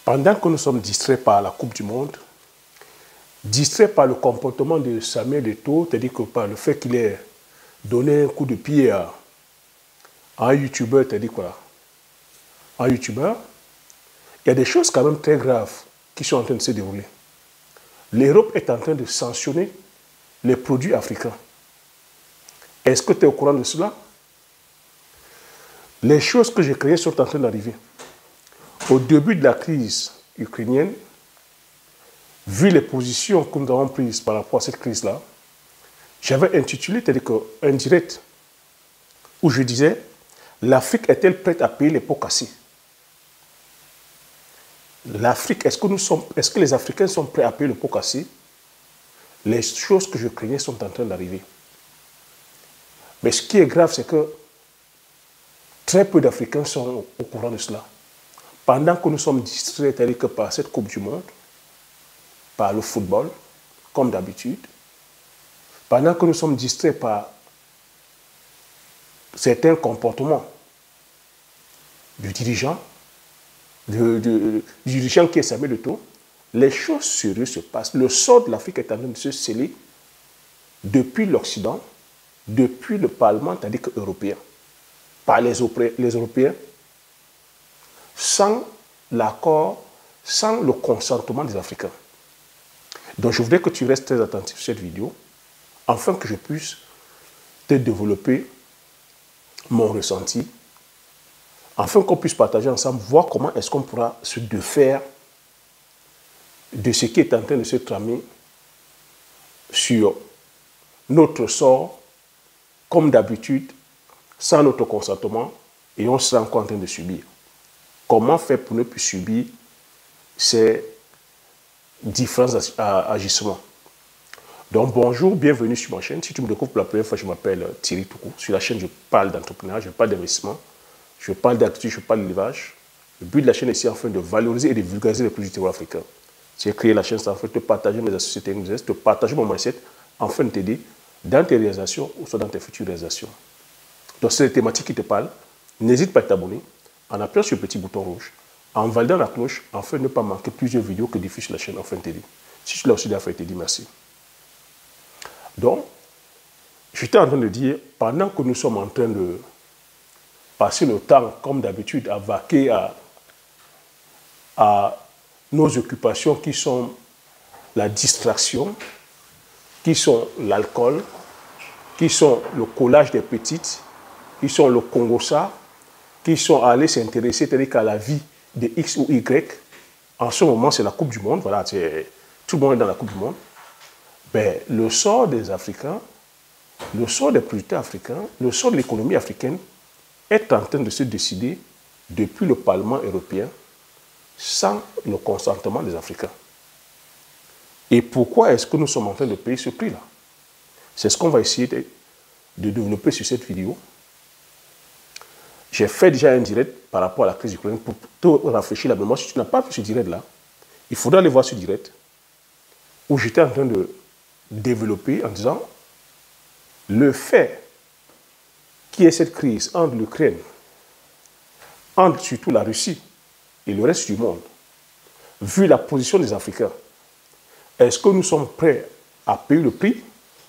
Pendant que nous sommes distraits par la Coupe du Monde, distraits par le comportement de Samuel Eto'o, c'est-à-dire que par le fait qu'il ait donné un coup de pied à un youtubeur, c'est-à-dire quoi? Un youtubeur, il y a des choses quand même très graves qui sont en train de se dérouler. L'Europe est en train de sanctionner les produits africains. Est-ce que tu es au courant de cela? Les choses que j'ai créées sont en train d'arriver. Au début de la crise ukrainienne, vu les positions que nous avons prises par rapport à cette crise-là, j'avais intitulé, c'est-à-dire un direct, où je disais, l'Afrique est-elle prête à payer les pots cassés? L'Afrique, est-ce que les Africains sont prêts à payer le pot cassé? Les choses que je craignais sont en train d'arriver. Mais ce qui est grave, c'est que très peu d'Africains sont au courant de cela. Pendant que nous sommes distraits, c'est-à-dire que par cette Coupe du Monde, par le football, comme d'habitude, pendant que nous sommes distraits par certains comportements du dirigeant, du dirigeant qui est Samuel Eto'o, les choses sérieuses se passent. Le sort de l'Afrique est en train de se sceller depuis l'Occident, depuis le Parlement, c'est-à-dire européen, par les Européens, sans l'accord, sans le consentement des Africains. Donc je voudrais que tu restes très attentif sur cette vidéo, afin que je puisse te développer mon ressenti, afin qu'on puisse partager ensemble, voir comment est-ce qu'on pourra se défaire de ce qui est en train de se tramer sur notre sort, comme d'habitude, sans notre consentement, et on sera encore en train de subir. Comment faire pour ne plus subir ces différents agissements? Donc bonjour, bienvenue sur ma chaîne. Si tu me découvres pour la première fois, je m'appelle Thierry Toukou. Sur la chaîne, je parle d'entrepreneuriat, je parle d'investissement, je parle d'activité, je parle d'élevage. Le but de la chaîne est ici afin de valoriser et de vulgariser les produits du terroir africain. J'ai créé la chaîne afin de te partager mes astuces techniques, de te partager mon mindset, afin de t'aider dans tes réalisations ou soit dans tes futures réalisations. Donc c'est les thématiques qui te parlent. N'hésite pas à t'abonner en appuyant sur le petit bouton rouge, en validant la cloche, afin de ne pas manquer plusieurs vidéos que diffuse la chaîne, afin de t'aider. Si tu l'as aussi déjà fait, je te dis merci. Donc, j'étais en train de dire, pendant que nous sommes en train de passer le temps, comme d'habitude, à vaquer à nos occupations qui sont la distraction, qui sont l'alcool, qui sont le collage des petites, qui sont le Congossa, qui sont allés s'intéresser à la vie de X ou Y. En ce moment, c'est la Coupe du Monde. Voilà, tout le monde est dans la Coupe du Monde. Ben, le sort des Africains, le sort des producteurs africains, le sort de l'économie africaine est en train de se décider depuis le Parlement européen sans le consentement des Africains. Et pourquoi est-ce que nous sommes en train de payer ce prix-là? C'est ce qu'on va essayer de développer sur cette vidéo. J'ai fait déjà un direct par rapport à la crise ukrainienne pour te rafraîchir la mémoire. Si tu n'as pas vu ce direct-là, il faudra aller voir ce direct où j'étais en train de développer en disant le fait qu'il y ait cette crise entre l'Ukraine, entre surtout la Russie et le reste du monde, vu la position des Africains, est-ce que nous sommes prêts à payer le prix?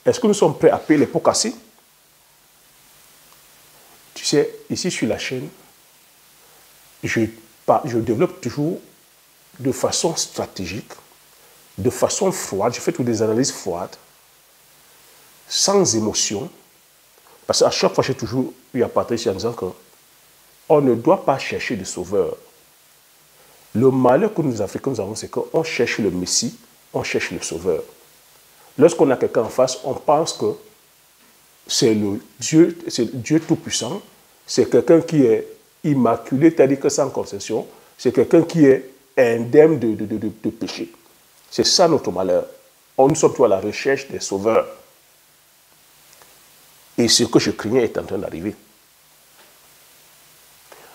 Est-ce que nous sommes prêts à payer les pots cassés? Tu sais, ici sur la chaîne, je développe toujours de façon stratégique, de façon froide, je fais toutes des analyses froides, sans émotion, parce qu'à chaque fois, j'ai toujours eu à partager en disant qu'on ne doit pas chercher de sauveur. Le malheur que nous, Africains, nous avons, c'est qu'on cherche le Messie, on cherche le sauveur. Lorsqu'on a quelqu'un en face, on pense que c'est le Dieu tout-puissant, c'est quelqu'un qui est immaculé, c'est-à-dire que sans concession, c'est quelqu'un qui est indemne de péché. C'est ça notre malheur. Nous sommes tous à la recherche des sauveurs. Et ce que je craignais est en train d'arriver.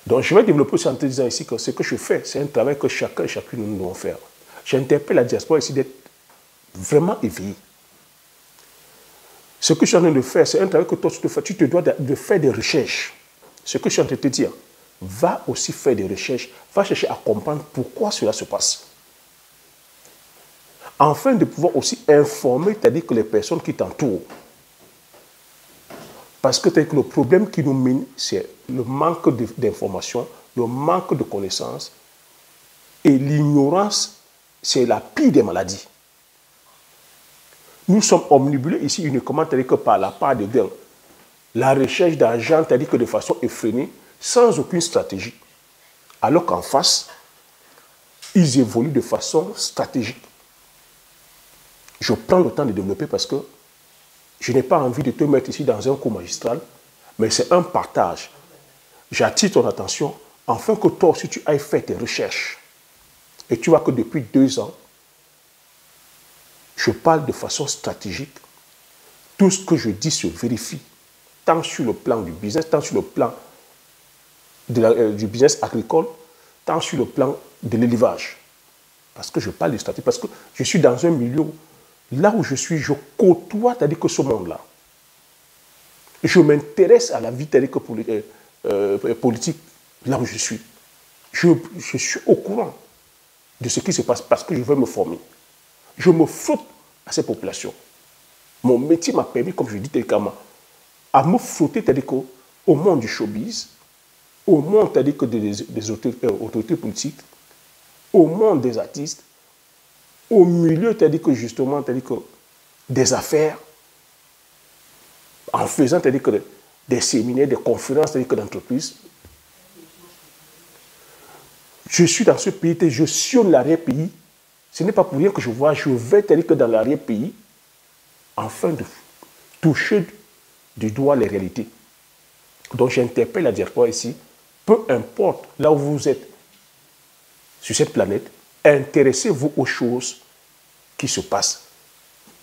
Donc je vais développer ça en te disant ici que ce que je fais, c'est un travail que chacun et chacune de nous devons faire. J'interpelle la diaspora ici d'être vraiment éveillé. Ce que je suis en train de faire, c'est un travail que toi tu te fais. Tu te dois de faire des recherches. Ce que je suis en train de te dire. va aussi faire des recherches, va chercher à comprendre pourquoi cela se passe. Afin de pouvoir aussi informer, c'est-à-dire que les personnes qui t'entourent. Parce que le problème qui nous mine, c'est le manque d'information, le manque de connaissances, et l'ignorance, c'est la pire des maladies. Nous sommes omnibulés ici uniquement, c'est-à-dire que par la part de gain, la recherche d'argent, c'est-à-dire que de façon effrénée, sans aucune stratégie. Alors qu'en face, ils évoluent de façon stratégique. Je prends le temps de développer parce que je n'ai pas envie de te mettre ici dans un cours magistral, mais c'est un partage. J'attire ton attention afin que toi aussi tu ailles faire tes recherches. Et tu vois que depuis 2 ans, je parle de façon stratégique. Tout ce que je dis se vérifie, tant sur le plan du business, tant sur le plan du business agricole, tant sur le plan de l'élevage. Parce que je parle de stratégie, parce que je suis dans un milieu, là où je suis, je côtoie, c'est-à-dire que ce monde-là. Je m'intéresse à la vie, c'est-à-dire que politique, là où je suis. Je suis au courant de ce qui se passe parce que je veux me former. Je me frotte à ces populations. Mon métier m'a permis, comme je dis télécamment, à me frotter, c'est-à-dire au monde du showbiz, au monde, c'est-à-dire que des autorités politiques, au monde des artistes, au milieu, c'est-à-dire que justement, c'est-à-dire que des affaires, en faisant, c'est-à-dire que des séminaires, des conférences, c'est-à-dire que d'entreprises. Je suis dans ce pays, je sillonne l'arrière-pays. Ce n'est pas pour rien que je vais, c'est-à-dire que dans l'arrière-pays, afin de toucher du doigt les réalités. Donc j'interpelle la diaspora ici, peu importe là où vous êtes sur cette planète, intéressez-vous aux choses qui se passent.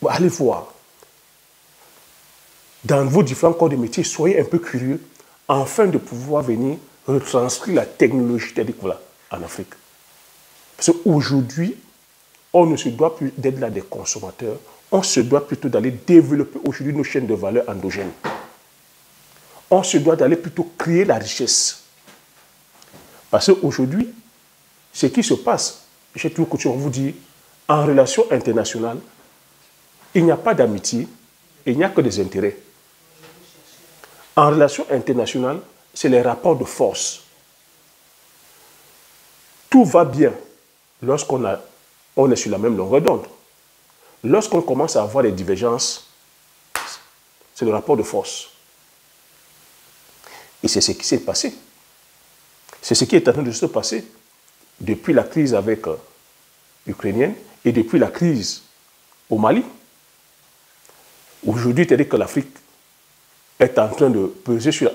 Allez voir. Dans vos différents corps de métier, soyez un peu curieux afin de pouvoir venir retranscrire la technologie en Afrique. Parce qu'aujourd'hui, on ne se doit plus d'être là des consommateurs, on se doit plutôt d'aller développer aujourd'hui nos chaînes de valeur endogènes. On se doit d'aller plutôt créer la richesse. Parce qu'aujourd'hui, ce qui se passe, j'ai toujours coutume de vous dire, en relation internationale, il n'y a pas d'amitié, il n'y a que des intérêts. En relation internationale, c'est les rapports de force. Tout va bien lorsqu'on est sur la même longueur d'onde. Lorsqu'on commence à avoir des divergences, c'est le rapport de force. Et c'est ce qui s'est passé. C'est ce qui est en train de se passer depuis la crise avec l'Ukrainienne et depuis la crise au Mali. Aujourd'hui, c'est-à-dire que l'Afrique est en train de peser sur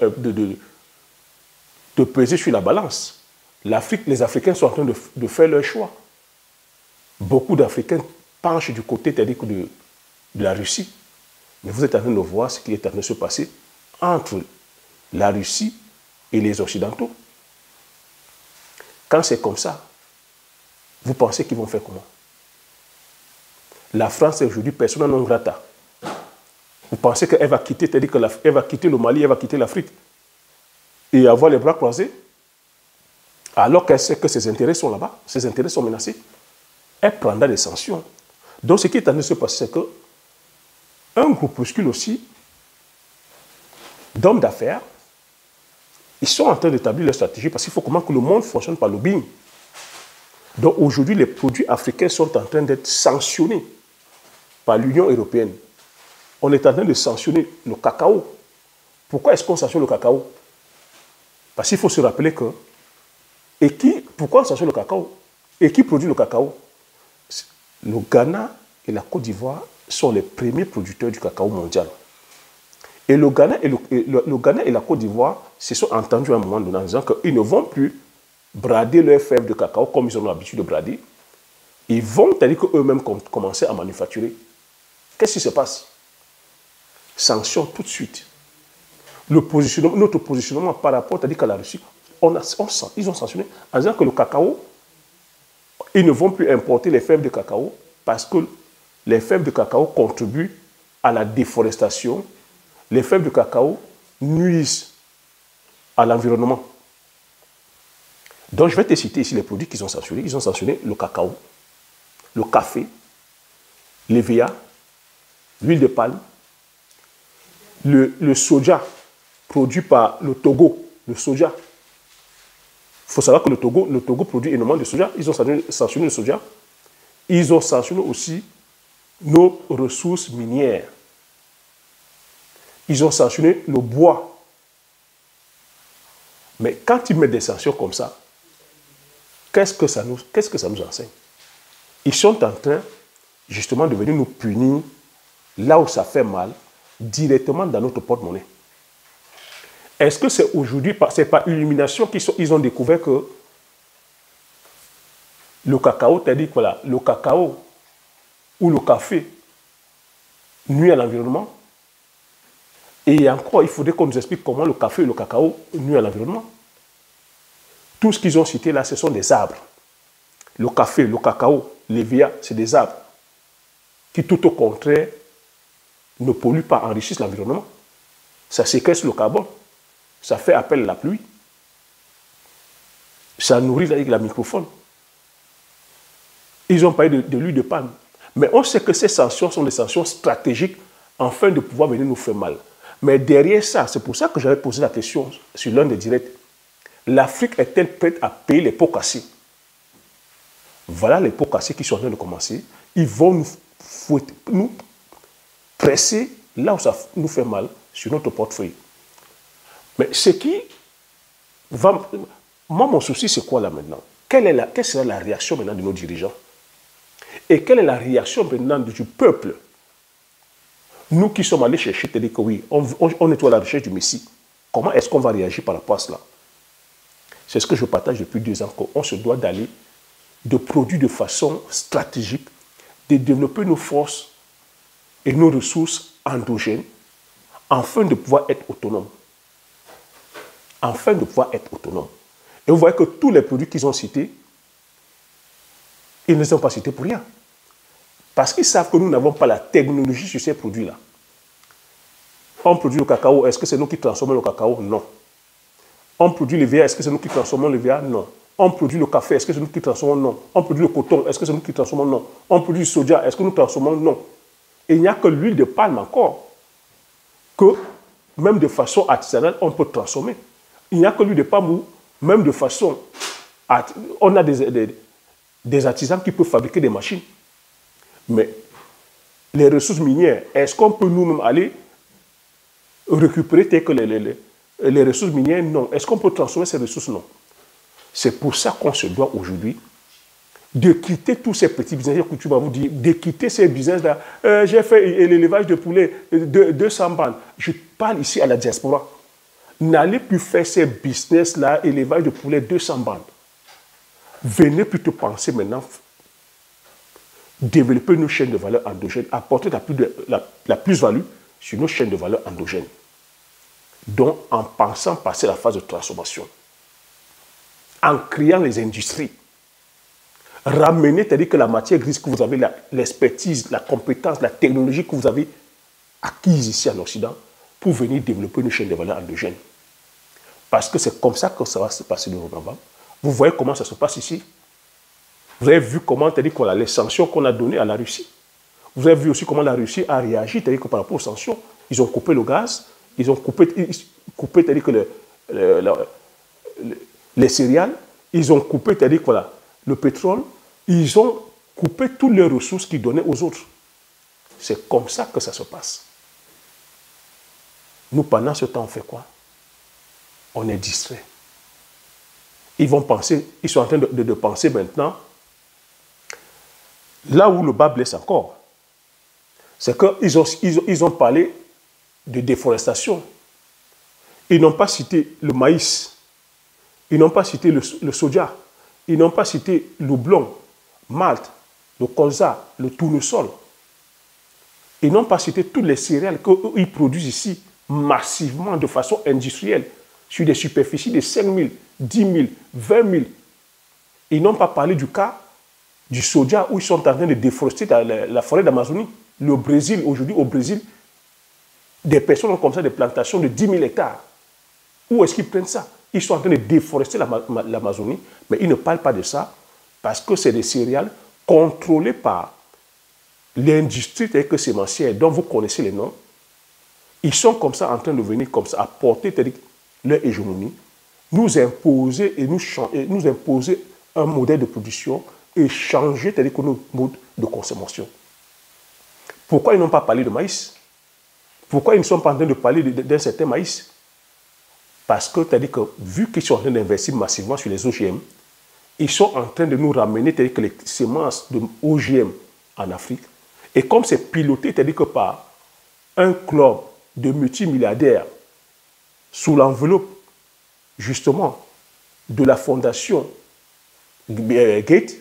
la balance. Les Africains sont en train de faire leur choix. Beaucoup d'Africains penchent du côté, c'est-à-dire de la Russie. Mais vous êtes en train de voir ce qui est en train de se passer entre la Russie et les Occidentaux. Quand c'est comme ça, vous pensez qu'ils vont faire comment? La France est aujourd'hui persona non grata. Vous pensez qu'elle va quitter, c'est-à-dire qu'elle va quitter le Mali, elle va quitter l'Afrique et avoir les bras croisés, alors qu'elle sait que ses intérêts sont là-bas, ses intérêts sont menacés. Elle prendra des sanctions. Donc ce qui est en train de se passer, c'est qu'un groupuscule aussi d'hommes d'affaires, ils sont en train d'établir leur stratégie parce qu'il faut comment que le monde fonctionne par lobbying. Donc aujourd'hui, les produits africains sont en train d'être sanctionnés par l'Union européenne. On est en train de sanctionner le cacao. Pourquoi est-ce qu'on sanctionne le cacao? Parce qu'il faut se rappeler que... pourquoi on sanctionne le cacao? Et qui produit le cacao? Le Ghana et la Côte d'Ivoire sont les premiers producteurs du cacao mondial. Et le Ghana et la Côte d'Ivoire se sont entendus à un moment donné en disant qu'ils ne vont plus brader leurs fèves de cacao comme ils ont l'habitude de brader. Ils vont, c'est-à-dire qu'eux-mêmes commencer à manufacturer. Qu'est-ce qui se passe? Sanctions tout de suite. Notre positionnement par rapport, c'est-à-dire qu'à la Russie, ils ont sanctionné en disant que le cacao, ils ne vont plus importer les fèves de cacao parce que les fèves de cacao contribuent à la déforestation. Les fèves de cacao nuisent à l'environnement. Donc, je vais te citer ici les produits qu'ils ont sanctionnés. Ils ont sanctionné le cacao, le café, l'EVA, l'huile de palme, le soja produit par le Togo, le soja. Il faut savoir que le Togo produit énormément de soja. Ils ont sanctionné le soja. Ils ont sanctionné aussi nos ressources minières. Ils ont sanctionné le bois. Mais quand ils mettent des sanctions comme ça, qu'est-ce que ça nous enseigne? Ils sont en train, justement, de venir nous punir là où ça fait mal, directement dans notre porte-monnaie. Est-ce que c'est aujourd'hui, c'est par illumination qu'ils ont découvert que le cacao, c'est-à-dire que voilà, le cacao ou le café nuit à l'environnement? Et encore, il faudrait qu'on nous explique comment le café et le cacao nuisent à l'environnement. Tout ce qu'ils ont cité là, ce sont des arbres. Le café, le cacao, l'EVA, c'est des arbres qui, tout au contraire, ne polluent pas, enrichissent l'environnement. Ça séquestre le carbone. Ça fait appel à la pluie. Ça nourrit la microfaune. Ils ont parlé de l'huile de palme. Mais on sait que ces sanctions sont des sanctions stratégiques afin de pouvoir venir nous faire mal. Mais derrière ça, c'est pour ça que j'avais posé la question sur l'un des directs. L'Afrique est-elle prête à payer les pots cassés? Voilà les pots cassés qui sont en train de commencer. Ils vont nous presser là où ça nous fait mal sur notre portefeuille. Mais ce qui va... Moi, mon souci, c'est quoi là maintenant? Quelle sera la réaction maintenant de nos dirigeants? Et quelle est la réaction maintenant du peuple? Nous qui sommes allés chercher, c'est-à-dire que oui, on est à la recherche du Messie. Comment est-ce qu'on va réagir par rapport à cela? C'est ce que je partage depuis 2 ans, qu'on se doit d'aller, de produire de façon stratégique, de développer nos forces et nos ressources endogènes, afin de pouvoir être autonomes. Afin de pouvoir être autonomes. Et vous voyez que tous les produits qu'ils ont cités, ils ne les ont pas cités pour rien. Parce qu'ils savent que nous n'avons pas la technologie sur ces produits-là. On produit le cacao, est-ce que c'est nous qui transformons le cacao? Non. On produit le VA, est-ce que c'est nous qui transformons le VA? Non. On produit le café, est-ce que c'est nous qui transformons? Non. On produit le coton, est-ce que c'est nous qui transformons? Non. On produit le soja, est-ce que nous transformons? Non. Et il n'y a que l'huile de palme encore, que même de façon artisanale, on peut transformer. Il n'y a que l'huile de palme où, même de façon... On a des artisans qui peuvent fabriquer des machines. Mais les ressources minières, est-ce qu'on peut nous-mêmes aller récupérer tel que les ressources minières? Non. Est-ce qu'on peut transformer ces ressources? Non. C'est pour ça qu'on se doit aujourd'hui de quitter tous ces petits business, tu vas vous dire, de quitter ces business-là. J'ai fait l'élevage de poulets de 200 bandes. Je parle ici à la diaspora. N'allez plus faire ces business-là, élevage de poulets 200 bandes. Venez plutôt penser maintenant, développer nos chaînes de valeur endogènes, apporter la plus-value sur nos chaînes de valeur endogènes. Donc, en pensant passer la phase de transformation, en créant les industries, ramener, c'est-à-dire que la matière grise que vous avez, l'expertise, la compétence, la technologie que vous avez acquise ici en Occident, pour venir développer une chaîne de valeur endogène. Parce que c'est comme ça que ça va se passer dorénavant. Vous voyez comment ça se passe ici. Vous avez vu comment, c'est-à-dire les sanctions qu'on a données à la Russie. Vous avez vu aussi comment la Russie a réagi, c'est-à-dire que par rapport aux sanctions, ils ont coupé le gaz, ils ont coupé c'est-à-dire que les céréales, ils ont coupé, c'est-à-dire que le pétrole, ils ont coupé toutes les ressources qu'ils donnaient aux autres. C'est comme ça que ça se passe. Nous, pendant ce temps, on fait quoi? On est distrait. Ils vont penser, ils sont en train de penser maintenant, là où le bas blesse encore, c'est qu'ils ont parlé de déforestation. Ils n'ont pas cité le maïs, ils n'ont pas cité le soja, ils n'ont pas cité le blond, Malte, le colza, le tournesol. Ils n'ont pas cité toutes les céréales qu'ils produisent ici massivement, de façon industrielle, sur des superficies de 5 000, 10 000, 20 000. Ils n'ont pas parlé du cas du soja où ils sont en train de déforester la forêt d'Amazonie. Le Brésil, aujourd'hui au Brésil, des personnes ont comme ça des plantations de 10 000 hectares. Où est-ce qu'ils prennent ça? Ils sont en train de déforester l'Amazonie, mais ils ne parlent pas de ça parce que c'est des céréales contrôlées par l'industrie telle que sémencière, dont vous connaissez les noms. Ils sont comme ça en train de venir comme ça, apporter leur hégémonie, nous imposer et nous imposer un modèle de production et changer nos modes de consommation. Pourquoi ils n'ont pas parlé de maïs? Pourquoi ils ne sont pas en train de parler d'un certain maïs? Parce que, vu qu'ils sont en train d'investir massivement sur les OGM, ils sont en train de nous ramener que les semences de OGM en Afrique. Et comme c'est piloté par un club de multimilliardaires sous l'enveloppe, justement, de la fondation Gates,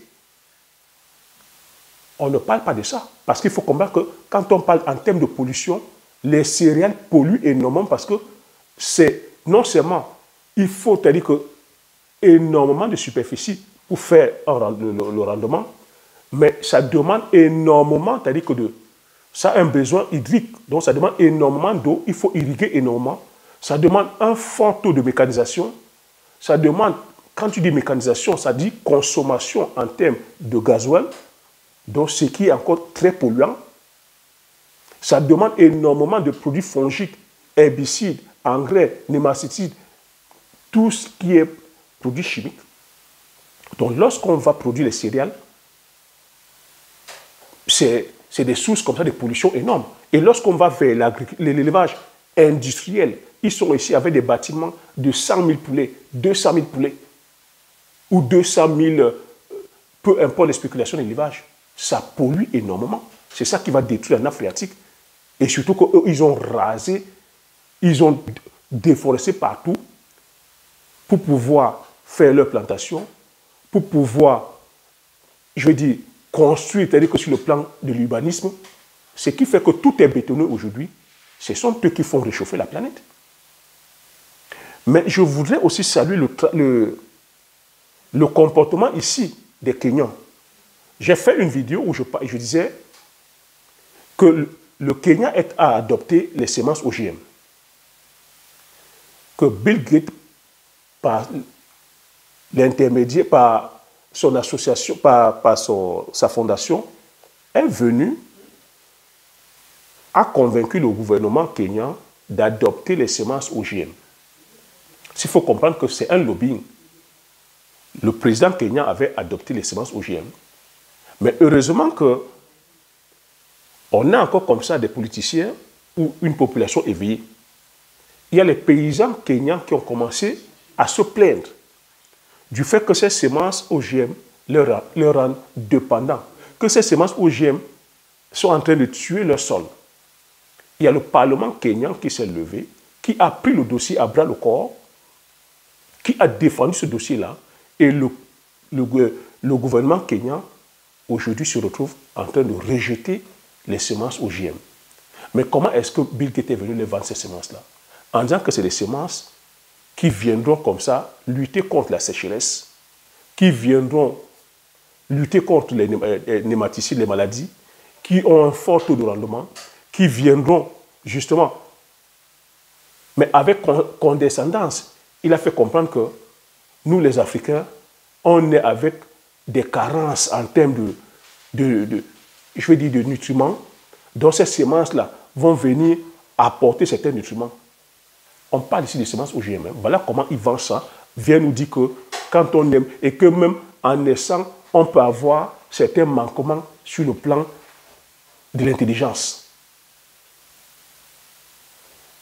on ne parle pas de ça. Parce qu'il faut comprendre que quand on parle en termes de pollution, les céréales polluent énormément parce que c'est non seulement il faut énormément de superficie pour faire le rendement, mais ça demande énormément, ça a un besoin hydrique, donc ça demande énormément d'eau, il faut irriguer énormément, ça demande un fort taux de mécanisation, ça demande, quand tu dis mécanisation, ça dit consommation en termes de gasoil, donc ce qui est encore très polluant. Ça demande énormément de produits fongiques, herbicides, engrais, nématicides, tout ce qui est produit chimique. Donc lorsqu'on va produire les céréales, c'est des sources comme ça de pollution énormes. Et lorsqu'on va vers l'élevage industriel, ils sont ici avec des bâtiments de 100 000 poulets, 200 000 poulets, ou 200 000, peu importe les spéculations d'élevage. Ça pollue énormément. C'est ça qui va détruire la nappe phréatique. Et surtout qu'ils ont rasé, ils ont déforesté partout pour pouvoir faire leur plantation, pour pouvoir, je veux dire, construire, c'est-à-dire que sur le plan de l'urbanisme, ce qui fait que tout est bétonné aujourd'hui, ce sont eux qui font réchauffer la planète. Mais je voudrais aussi saluer le comportement ici des Kenyans. J'ai fait une vidéo où je disais que le Kenya a adopté les semences OGM. Que Bill Gates, par l'intermédiaire, par son association, par sa fondation, est venu, a convaincu le gouvernement kenyan d'adopter les semences OGM. Il faut comprendre que c'est un lobbying. Le président kenyan avait adopté les semences OGM. Mais heureusement que on a encore comme ça des politiciens ou une population éveillée. Il y a les paysans kenyans qui ont commencé à se plaindre du fait que ces semences OGM leur rendent dépendants, que ces semences OGM sont en train de tuer leur sol. Il y a le Parlement kenyan qui s'est levé, qui a pris le dossier à bras le corps, qui a défendu ce dossier-là, et le gouvernement kenyan aujourd'hui se retrouve en train de rejeter les semences OGM. Mais comment est-ce que Bill Gates est venu les vendre ces semences-là? En disant que c'est des semences qui viendront comme ça lutter contre la sécheresse, qui viendront lutter contre les nématicides, les maladies, qui ont un fort taux de rendement, qui viendront justement, mais avec condescendance. Il a fait comprendre que nous, les Africains, on est avec des carences en termes je veux dire, de nutriments, dont ces semences-là vont venir apporter certains nutriments. On parle ici des semences OGM. Voilà comment ils vendent ça. Vient nous dire que quand on aime, et que même en naissant, on peut avoir certains manquements sur le plan de l'intelligence.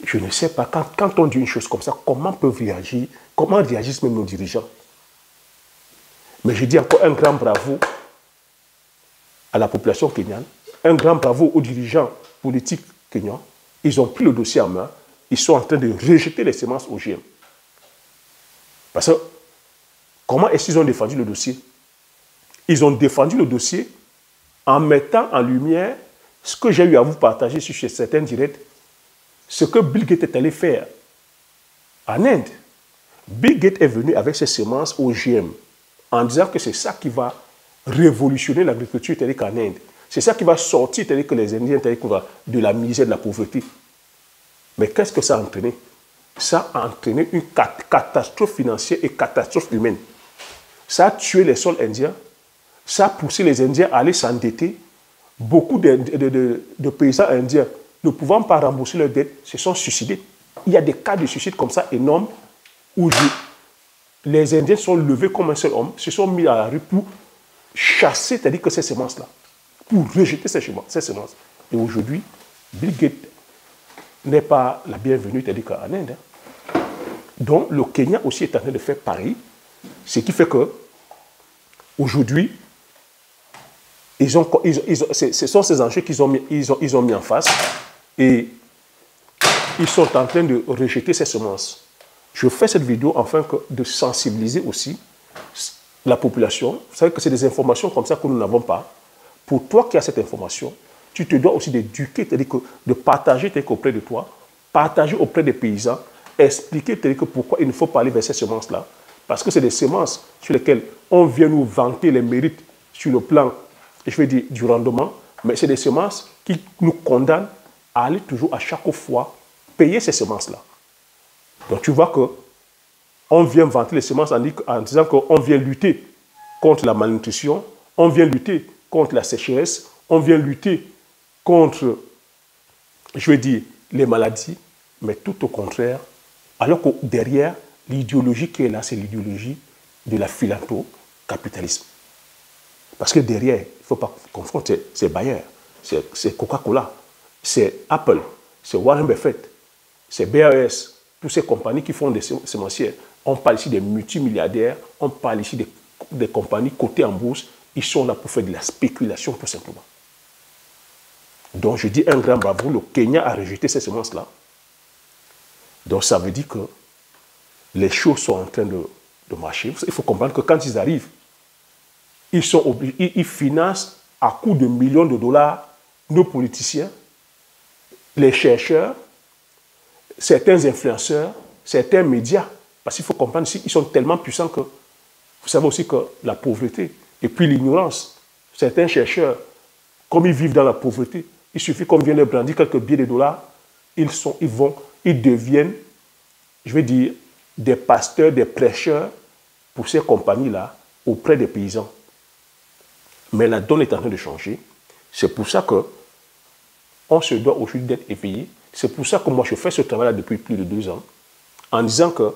Je ne sais pas, quand on dit une chose comme ça, comment peuvent réagir, comment réagissent même nos dirigeants? Mais je dis encore un grand bravo à la population kenyane, un grand bravo aux dirigeants politiques kenyans. Ils ont pris le dossier en main, ils sont en train de rejeter les semences OGM. Parce que, comment est-ce qu'ils ont défendu le dossier? Ils ont défendu le dossier en mettant en lumière ce que j'ai eu à vous partager sur certains directs, ce que Bill Gates est allé faire en Inde. Bill Gates est venu avec ses semences OGM en disant que c'est ça qui va révolutionner l'agriculture en Inde. C'est ça qui va sortir que les Indiens de la misère, de la pauvreté. Mais qu'est-ce que ça a entraîné? ça a entraîné une catastrophe financière et catastrophe humaine. Ça a tué les sols indiens, ça a poussé les Indiens à aller s'endetter. Beaucoup de paysans indiens, ne pouvant pas rembourser leurs dettes, se sont suicidés. Il y a des cas de suicide comme ça énormes où les Indiens sont levés comme un seul homme, se sont mis à la rue pour chasser, c'est-à-dire que ces semences-là, pour rejeter ces semences. Et aujourd'hui, Bill Gates n'est pas la bienvenue, c'est-à-dire qu'en Inde. Donc, le Kenya aussi est en train de faire pareil, ce qui fait que aujourd'hui, ce sont ces enjeux qu'ils ont mis en face et ils sont en train de rejeter ces semences. Je fais cette vidéo afin de sensibiliser aussi la population. Vous savez que c'est des informations comme ça que nous n'avons pas. Pour toi qui as cette information, tu te dois aussi d'éduquer, c'est-à-dire de partager auprès de toi, partager auprès des paysans, expliquer pourquoi il ne faut pas aller vers ces semences-là. Parce que c'est des semences sur lesquelles on vient nous vanter les mérites sur le plan, je vais dire, du rendement, mais c'est des semences qui nous condamnent à aller toujours à chaque fois payer ces semences-là. Donc tu vois qu'on vient vanter les semences en disant qu'on vient lutter contre la malnutrition, on vient lutter contre la sécheresse, on vient lutter contre, je vais dire, les maladies, mais tout au contraire, alors que derrière, l'idéologie qui est là, c'est l'idéologie de la philanthro-capitalisme. Parce que derrière, il ne faut pas confondre, c'est Bayer, c'est Coca-Cola, c'est Apple, c'est Warren Buffett, c'est BAS, toutes ces compagnies qui font des sémencières. On parle ici des multimilliardaires, on parle ici des compagnies cotées en bourse. Ils sont là pour faire de la spéculation, tout simplement. Donc, je dis un grand bravo, le Kenya a rejeté ces semences-là. Donc, ça veut dire que les choses sont en train de marcher. Il faut comprendre que quand ils arrivent, ils financent à coups de millions de dollars nos politiciens, les chercheurs, certains influenceurs, certains médias. Parce qu'il faut comprendre ici, ils sont tellement puissants que vous savez aussi que la pauvreté et puis l'ignorance, certains chercheurs, comme ils vivent dans la pauvreté, il suffit qu'on vienne leur brandir quelques billets de dollars, ils deviennent, je vais dire, des pasteurs, des prêcheurs pour ces compagnies-là auprès des paysans. Mais la donne est en train de changer. C'est pour ça qu'on se doit aujourd'hui d'être éveillé. C'est pour ça que moi je fais ce travail-là depuis plus de 2 ans, en disant que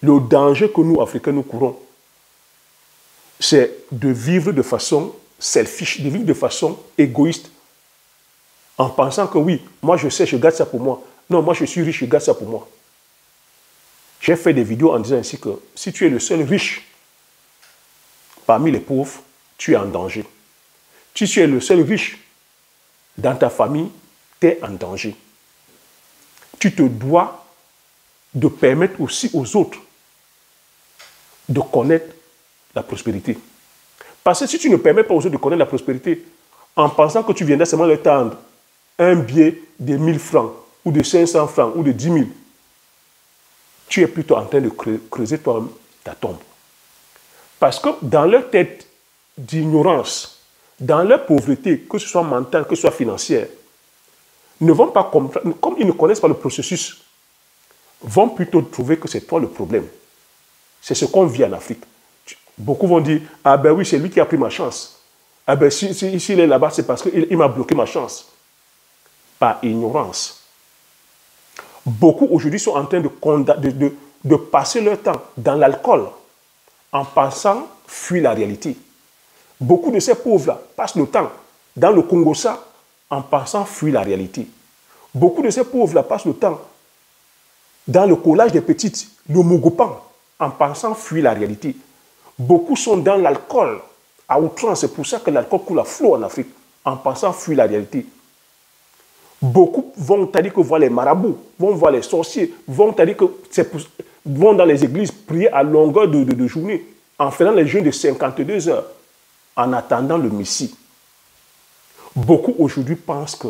le danger que nous, Africains, nous courons, c'est de vivre de façon selfish, de vivre de façon égoïste, en pensant que oui, moi je sais, je garde ça pour moi. Non, moi je suis riche, je garde ça pour moi. J'ai fait des vidéos en disant ainsi que si tu es le seul riche parmi les pauvres, tu es en danger. Si tu es le seul riche dans ta famille, tu es en danger. Tu te dois de permettre aussi aux autres de connaître la prospérité. Parce que si tu ne permets pas aux autres de connaître la prospérité, en pensant que tu viendras seulement leur tendre un billet de 1000 francs, ou de 500 francs, ou de 10 000, tu es plutôt en train de creuser toi-même ta tombe. Parce que dans leur tête d'ignorance, dans leur pauvreté, que ce soit mentale, que ce soit financière, ne vont pas comprendre, comme ils ne connaissent pas le processus, vont plutôt trouver que c'est toi le problème. C'est ce qu'on vit en Afrique. Beaucoup vont dire, ah ben oui, c'est lui qui a pris ma chance. Ah ben si il est là-bas, c'est parce qu'il m'a bloqué ma chance. Par ignorance. Beaucoup aujourd'hui sont en train de passer leur temps dans l'alcool en pensant fuir la réalité. Beaucoup de ces pauvres-là passent le temps dans le Congo-Ça en pensant fuir la réalité. Beaucoup de ces pauvres-là passent le temps dans le collage des petites, le Mogopan, en pensant fuir la réalité. Beaucoup sont dans l'alcool à outrance. C'est pour ça que l'alcool coule à flot en Afrique, en pensant fuir la réalité. Beaucoup vont voir les marabouts, vont voir les sorciers, vont dans les églises prier à longueur de journée, en faisant les jeûnes de 52 heures, en attendant le Messie. Beaucoup aujourd'hui pensent que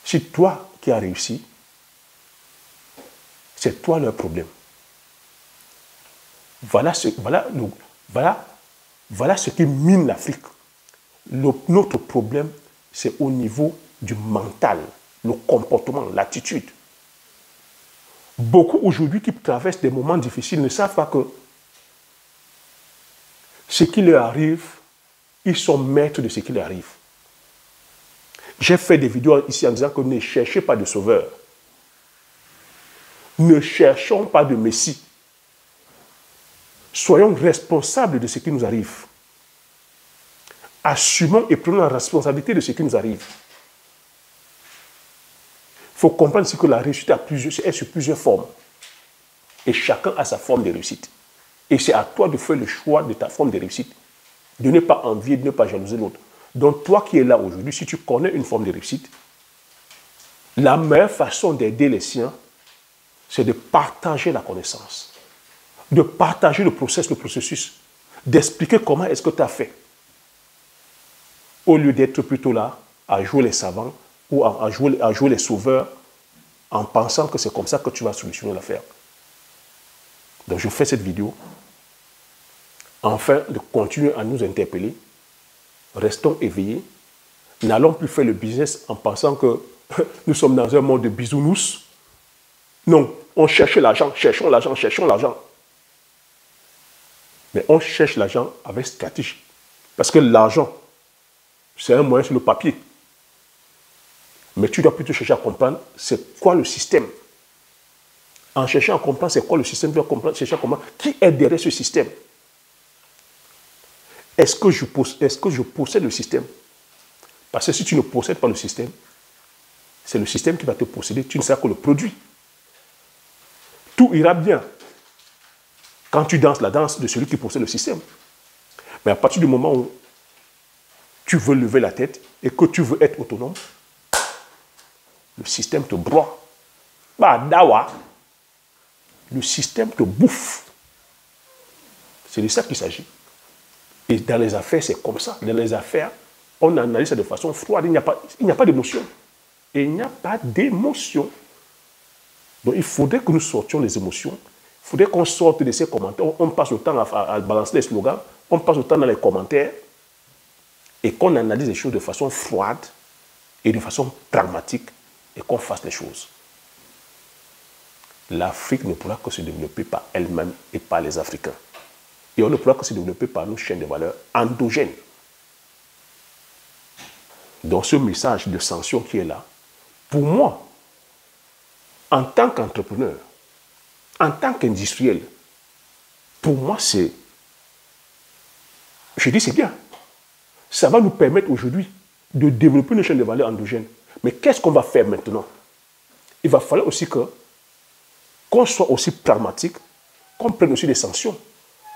c'est toi qui as réussi, c'est toi leur problème. Voilà ce qui mine l'Afrique. Notre problème, c'est au niveau du mental, le comportement, l'attitude. Beaucoup aujourd'hui qui traversent des moments difficiles ne savent pas que ce qui leur arrive, ils sont maîtres de ce qui leur arrive. J'ai fait des vidéos ici en disant que ne cherchez pas de sauveur. Ne cherchons pas de Messie. Soyons responsables de ce qui nous arrive. Assumons et prenons la responsabilité de ce qui nous arrive. Il faut comprendre que la réussite est sur plusieurs formes. Et chacun a sa forme de réussite. Et c'est à toi de faire le choix de ta forme de réussite. De ne pas envier, de ne pas jalouser l'autre. Donc toi qui es là aujourd'hui, si tu connais une forme de réussite, la meilleure façon d'aider les siens, c'est de partager la connaissance. De partager le processus. D'expliquer comment est-ce que tu as fait. Au lieu d'être plutôt là, à jouer les savants ou à jouer les sauveurs, en pensant que c'est comme ça que tu vas solutionner l'affaire. Donc je fais cette vidéo afin de continuer à nous interpeller. Restons éveillés. N'allons plus faire le business en pensant que nous sommes dans un monde de bisounours. Non, on cherche l'argent, cherchons l'argent. Mais on cherche l'argent avec stratégie. Parce que l'argent, c'est un moyen sur le papier. Mais tu dois plutôt chercher à comprendre c'est quoi le système. En cherchant à comprendre c'est quoi le système, tu dois chercher à comprendre qui est derrière ce système. Est-ce que je possède le système? Parce que si tu ne possèdes pas le système, c'est le système qui va te posséder, tu ne seras que le produit. Tout ira bien quand tu danses la danse de celui qui possède le système. Mais à partir du moment où tu veux lever la tête et que tu veux être autonome, le système te broie. Bah, dawa, le système te bouffe. C'est de ça qu'il s'agit. Et dans les affaires, c'est comme ça. Dans les affaires, on analyse ça de façon froide. Il n'y a pas d'émotion. Et il n'y a pas d'émotion. Donc il faudrait que nous sortions les émotions. Il faudrait qu'on sorte de ces commentaires. On passe le temps à balancer les slogans. On passe le temps dans les commentaires. Et qu'on analyse les choses de façon froide et de façon pragmatique. Et qu'on fasse les choses. L'Afrique ne pourra que se développer par elle-même et par les Africains. Et on ne pourra que se développer par nos chaînes de valeur endogènes. Donc ce message de sanction qui est là, pour moi, en tant qu'entrepreneur, en tant qu'industriel, pour moi c'est, je dis c'est bien. Ça va nous permettre aujourd'hui de développer une chaîne de valeur endogène. Mais qu'est-ce qu'on va faire maintenant? Il va falloir aussi qu'on soit aussi pragmatique, qu'on prenne aussi des sanctions.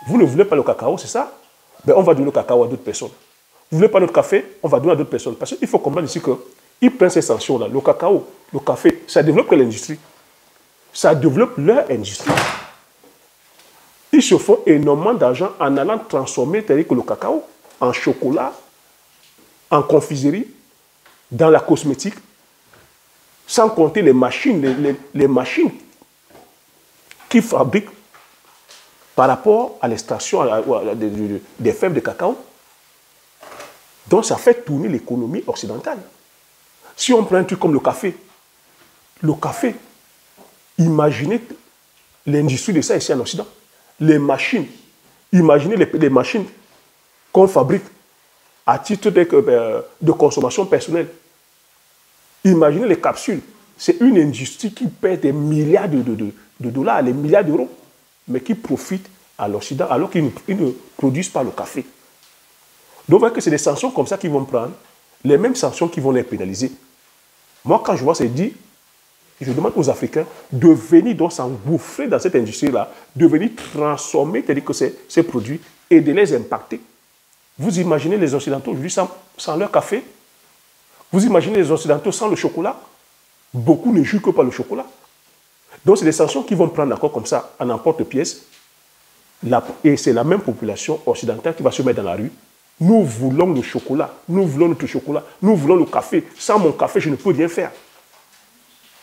Vous ne voulez pas le cacao, c'est ça? Ben, on va donner le cacao à d'autres personnes. Vous ne voulez pas notre café? On va donner à d'autres personnes. Parce qu'il faut comprendre ici qu'ils prennent ces sanctions-là. Le cacao, le café, ça développe l'industrie. Ça développe leur industrie. Ils se font énormément d'argent en allant transformer tel que le cacao en chocolat, en confiserie, dans la cosmétique, sans compter les machines, les machines qui fabriquent par rapport à l'extraction des fèves de cacao. Donc ça fait tourner l'économie occidentale. Si on prend un truc comme le café, imaginez l'industrie de ça ici en Occident. Les machines, imaginez les machines qu'on fabrique à titre de consommation personnelle. Imaginez les capsules. C'est une industrie qui perd des milliards de dollars, des milliards d'euros, mais qui profite à l'Occident alors qu'ils ne produisent pas le café. Donc, vous voyez que c'est des sanctions comme ça qu'ils vont prendre, les mêmes sanctions qui vont les pénaliser. Moi, quand je vois, c'est dit, je demande aux Africains de venir donc s'engouffrer dans cette industrie-là, de venir transformer, c'est-à-dire que ces produits et de les impacter. Vous imaginez les Occidentaux aujourd'hui sans leur café? Vous imaginez les Occidentaux sans le chocolat? Beaucoup ne jouent que par le chocolat. Donc, c'est des sanctions qui vont prendre encore comme ça, en emporte-pièce. Et c'est la même population occidentale qui va se mettre dans la rue. Nous voulons le chocolat, nous voulons notre chocolat, nous voulons le café. Sans mon café, je ne peux rien faire.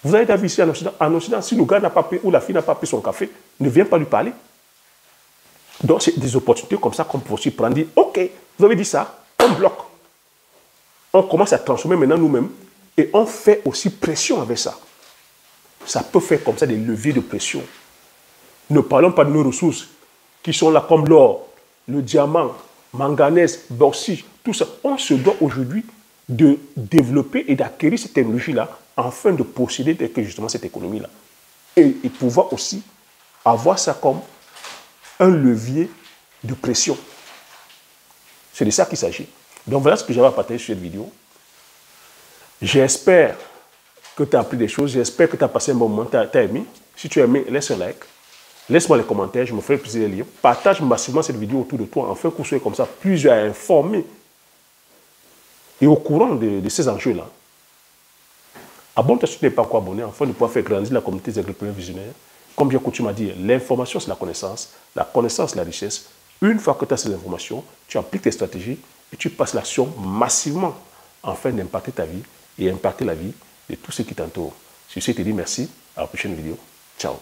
Vous avez vu ici en Occident, si le gars n'a pas pris ou la fille n'a pas pris son café, ne vient pas lui parler. Donc, c'est des opportunités comme ça qu'on peut aussi prendre. Dire, ok, vous avez dit ça, on bloque. On commence à transformer maintenant nous-mêmes et on fait aussi pression avec ça. ça peut faire comme ça des leviers de pression. Ne parlons pas de nos ressources qui sont là comme l'or, le diamant, manganèse, bauxite, tout ça. On se doit aujourd'hui de développer et d'acquérir cette technologie-là afin de posséder justement cette économie-là. Et pouvoir aussi avoir ça comme un levier de pression. C'est de ça qu'il s'agit. Donc voilà ce que j'avais à partager sur cette vidéo. J'espère que tu as appris des choses. J'espère que tu as passé un bon moment. Tu as aimé. Si tu as aimé, laisse un like. Laisse-moi les commentaires. Je me ferai plaisir de les lire. Partage massivement cette vidéo autour de toi afin que vous soyez comme ça plusieurs informés et au courant de ces enjeux-là. Abonne-toi si tu n'es pas encore abonné afin de pouvoir faire grandir la communauté des agriculteurs visionnaires. Comme j'ai coutume à dire, l'information c'est la connaissance c'est la richesse. Une fois que tu as ces informations, tu appliques tes stratégies et tu passes l'action massivement afin d'impacter ta vie et impacter la vie de tous ceux qui t'entourent. Sur ce, je te dis merci. À la prochaine vidéo. Ciao.